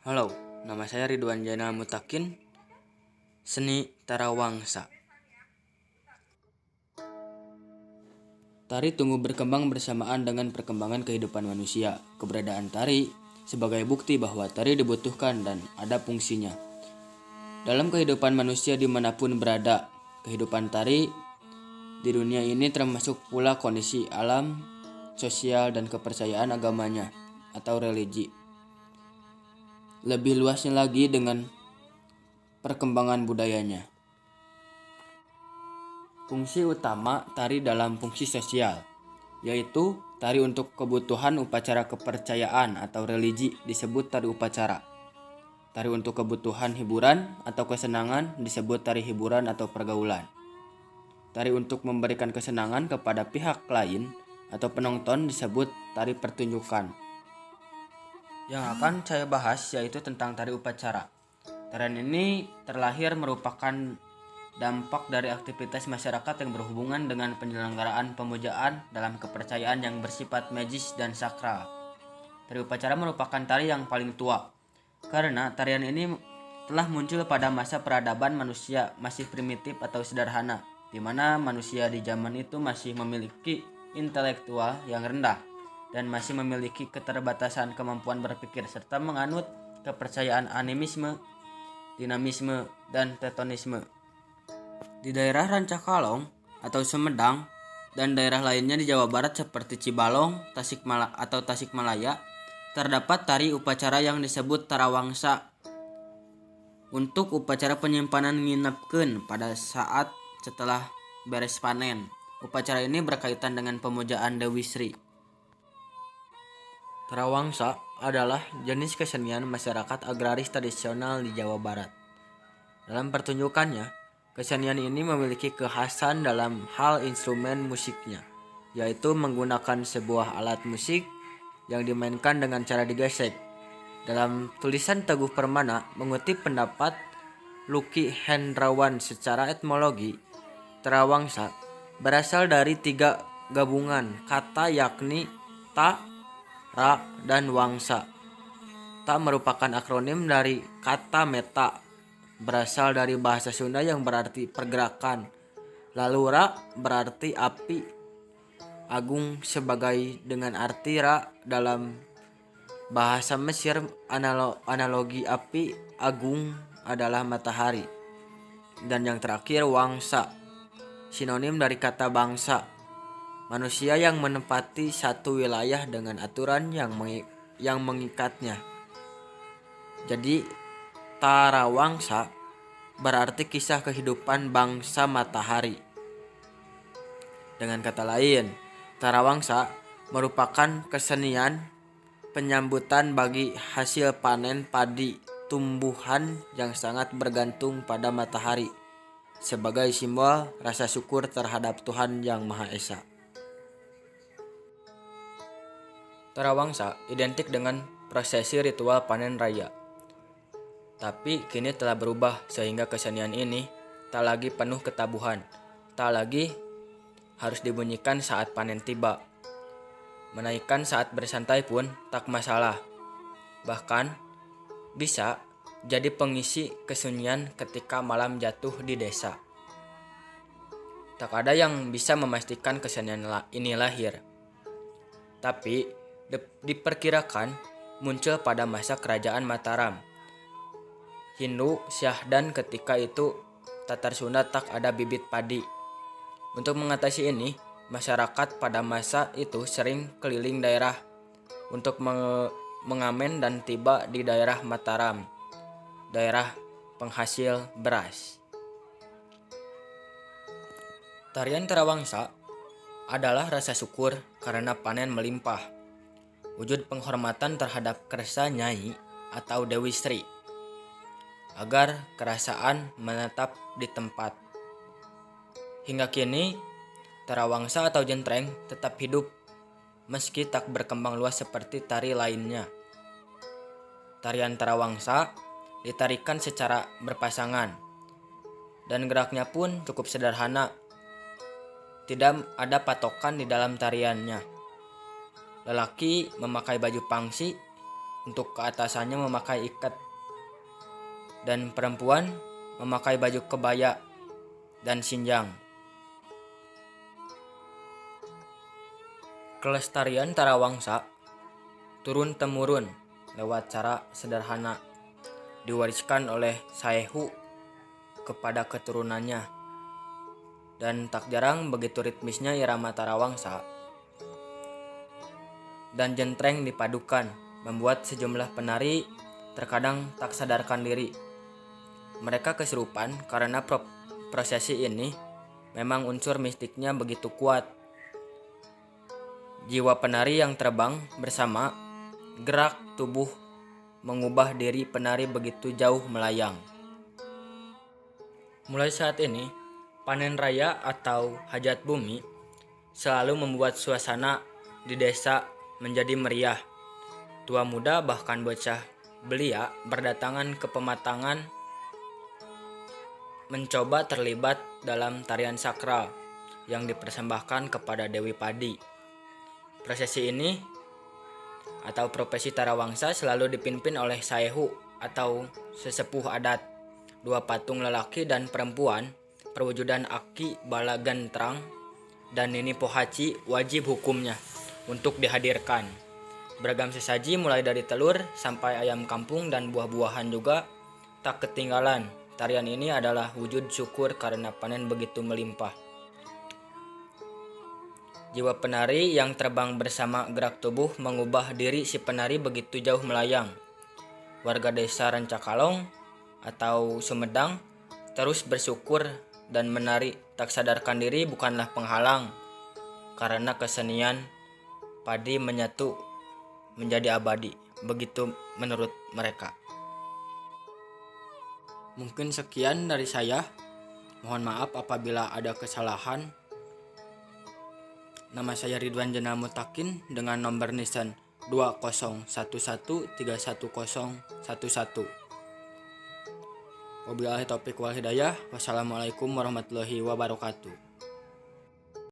Halo, nama saya Ridwan Jainal Mutakin, seni Tarawangsa. Tari tumbuh berkembang bersamaan dengan perkembangan kehidupan manusia. Keberadaan tari sebagai bukti bahwa tari dibutuhkan dan ada fungsinya dalam kehidupan manusia dimanapun berada. Kehidupan tari di dunia ini termasuk pula kondisi alam, sosial, dan kepercayaan agamanya atau religi. Lebih luasnya lagi dengan perkembangan budayanya. Fungsi utama tari dalam fungsi sosial, yaitu tari untuk kebutuhan upacara kepercayaan atau religi disebut tari upacara. Tari untuk kebutuhan hiburan atau kesenangan disebut tari hiburan atau pergaulan. Tari untuk memberikan kesenangan kepada pihak lain atau penonton disebut tari pertunjukan. Yang akan saya bahas yaitu tentang tari upacara. Tarian ini terlahir merupakan dampak dari aktivitas masyarakat yang berhubungan dengan penyelenggaraan pemujaan dalam kepercayaan yang bersifat magis dan sakral. Tari upacara merupakan tari yang paling tua, karena tarian ini telah muncul pada masa peradaban manusia masih primitif atau sederhana, di mana manusia di zaman itu masih memiliki intelektual yang rendah dan masih memiliki keterbatasan kemampuan berpikir serta menganut kepercayaan animisme, dinamisme, dan tetonisme. Di daerah Rancakalong atau Sumedang dan daerah lainnya di Jawa Barat seperti Cibalong, Tasikmalaya, terdapat tari upacara yang disebut tarawangsa. Untuk upacara penyimpanan nginepkeun pada saat setelah beres panen. Upacara ini berkaitan dengan pemujaan Dewi Sri. Tarawangsa adalah jenis kesenian masyarakat agraris tradisional di Jawa Barat. Dalam pertunjukannya, kesenian ini memiliki kekhasan dalam hal instrumen musiknya, yaitu menggunakan sebuah alat musik yang dimainkan dengan cara digesek. Dalam tulisan Teguh Permana mengutip pendapat Luki Hendrawan secara etimologi, tarawangsa berasal dari 3 gabungan kata yakni ta, ra, dan wangsa. Ta merupakan akronim dari kata meta, berasal dari bahasa Sunda yang berarti pergerakan. Lalu ra berarti api agung sebagai dengan arti ra dalam bahasa Mesir analogi api agung adalah matahari. Dan yang terakhir wangsa, sinonim dari kata bangsa, manusia yang menempati satu wilayah dengan aturan yang mengikatnya. Jadi tarawangsa berarti kisah kehidupan bangsa matahari. Dengan kata lain, tarawangsa merupakan kesenian penyambutan bagi hasil panen padi tumbuhan yang sangat bergantung pada matahari sebagai simbol rasa syukur terhadap Tuhan Yang Maha Esa. Tarawangsa identik dengan prosesi ritual panen raya. Tapi kini telah berubah sehingga kesenian ini tak lagi penuh ketabuhan, tak lagi harus dibunyikan saat panen tiba. Menaikkan saat bersantai pun tak masalah. Bahkan bisa jadi pengisi kesunyian ketika malam jatuh di desa. Tak ada yang bisa memastikan kesenian ini lahir. Tapi diperkirakan muncul pada masa kerajaan Mataram, Hindu Syahdan ketika itu Tatar Sunda tak ada bibit padi. Untuk mengatasi ini, masyarakat pada masa itu sering keliling daerah untuk mengamen dan tiba di daerah Mataram, daerah penghasil beras. Tarian tarawangsa adalah rasa syukur karena panen melimpah, wujud penghormatan terhadap kersa Nyai atau Dewi Sri, agar kerasaan menetap di tempat. Hingga kini, tarawangsa atau jentreng tetap hidup meski tak berkembang luas seperti tari lainnya. Tarian tarawangsa ditarikan secara berpasangan dan geraknya pun cukup sederhana. Tidak ada patokan di dalam tariannya. Lelaki memakai baju pangsi, untuk keatasannya memakai ikat, dan perempuan memakai baju kebaya dan sinjang. Kelestarian tarawangsa turun-temurun lewat cara sederhana diwariskan oleh saehu kepada keturunannya, dan tak jarang begitu ritmisnya irama tarawangsa dan jentreng dipadukan membuat sejumlah penari terkadang tak sadarkan diri. Mereka kesurupan karena prosesi ini memang unsur mistiknya begitu kuat. Jiwa penari yang terbang bersama gerak tubuh mengubah diri penari begitu jauh melayang. Mulai saat ini, panen raya atau hajat bumi selalu membuat suasana di desa menjadi meriah. Tua muda bahkan bocah belia berdatangan ke pematangan mencoba terlibat dalam tarian sakral yang dipersembahkan kepada Dewi Padi. Prosesi ini atau profesi tarawangsa selalu dipimpin oleh saehu atau sesepuh adat. Dua patung lelaki dan perempuan perwujudan Aki Bala Gentrang dan Nini Pohaci wajib hukumnya untuk dihadirkan. Beragam sesaji mulai dari telur sampai ayam kampung dan buah-buahan juga tak ketinggalan. Tarian ini adalah wujud syukur karena panen begitu melimpah. Jiwa penari yang terbang bersama gerak tubuh mengubah diri si penari begitu jauh melayang. Warga desa Rancakalong atau Sumedang terus bersyukur dan menari tak sadarkan diri bukanlah penghalang, karena kesenian padi menyatu menjadi abadi, begitu menurut mereka. Mungkin sekian dari saya. Mohon maaf apabila ada kesalahan. Nama saya Ridwan Jenal Mutakin dengan nomor nisan 2011311011. Wabillahi taufiq wal hidayah. Wassalamualaikum warahmatullahi wabarakatuh.